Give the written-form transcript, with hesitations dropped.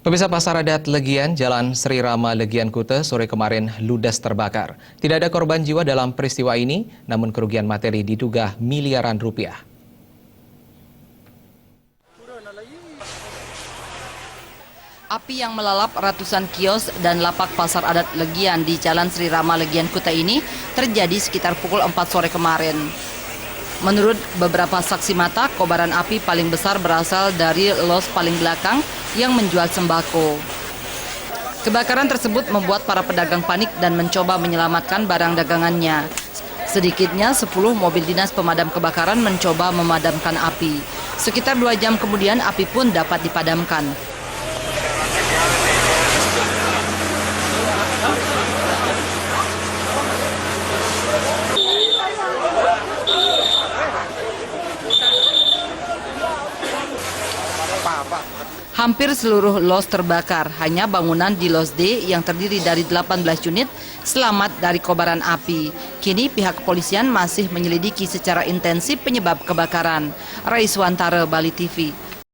Pemirsa, Pasar Adat Legian, Jalan Sri Rama, Legian, Kuta, sore kemarin ludes terbakar. Tidak ada korban jiwa dalam peristiwa ini, namun kerugian materi diduga miliaran rupiah. Api yang melalap ratusan kios dan lapak Pasar Adat Legian di Jalan Sri Rama, Legian, Kuta ini terjadi sekitar pukul 4 sore kemarin. Menurut beberapa saksi mata, kobaran api paling besar berasal dari los paling belakang yang menjual sembako. Kebakaran tersebut membuat para pedagang panik dan mencoba menyelamatkan barang dagangannya. Sedikitnya 10 mobil dinas pemadam kebakaran mencoba memadamkan api. Sekitar 2 jam kemudian api pun dapat dipadamkan. Hampir seluruh los terbakar, hanya bangunan di Los D yang terdiri dari 18 unit selamat dari kobaran api. Kini pihak kepolisian masih menyelidiki secara intensif penyebab kebakaran. Raiswantara, Bali TV.